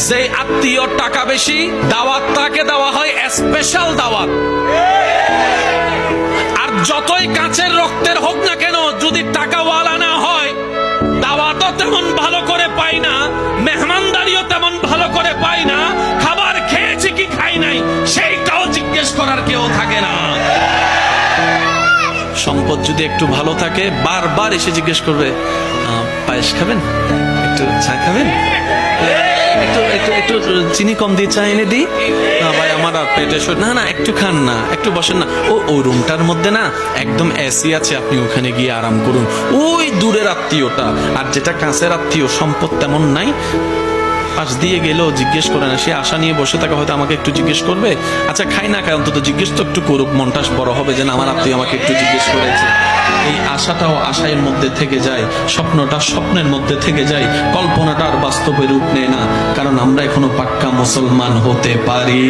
যে আত্মীয় টাকা বেশি, দাওয়াত তাকে দেওয়া হয় স্পেশাল দাওয়াত। আর যতই কাছের রক্তের হোক না কেন, যদি টাকাওয়ালা না হয়, দাওয়াতও তেমন ভালো করে পাই না, মেহমানদারিও তেমন ভালো করে পাই না, খাবার খেয়েছি কি খাই নাই সেইটাও জিজ্ঞেস করার কেউ থাকে না। সম্পদ যদি একটু ভালো থাকে, বারবার এসে জিজ্ঞেস করবে, পায়েস খাবেন, একটু চা খাবেন, একটু একটু একটু চিনি কম দিয়ে চা এনে দিই, না ভাই আমার আর পেটে না না একটু খান না, একটু বসেন না, ও রুমটার মধ্যে না একদম এসি আছে, আপনি ওখানে গিয়ে আরাম করুন। ওই দূরের আত্মীয়টা। আর যেটা কাছের আত্মীয়, সম্পদ তেমন নাই, পাশ দিয়ে গেলেও জিজ্ঞেস করে না, সে আশা নিয়ে বসে থাকে, হয়তো আমাকে একটু জিজ্ঞেস করবে, আচ্ছা খাই না খাই অন্তত জিজ্ঞেস তো একটু করুক, মনটা বড় হবে যে না আমার আত্মীয় আমাকে একটু জিজ্ঞেস করেছে। এই আশাটাও আশার মধ্যে থেকে যায়, স্বপ্নটা স্বপ্নের মধ্যে থেকে যায়, কল্পনাটা আর বাস্তবে রূপ নেয় না, কারণ আমরা এখনো পাক্কা মুসলমান হতে পারি।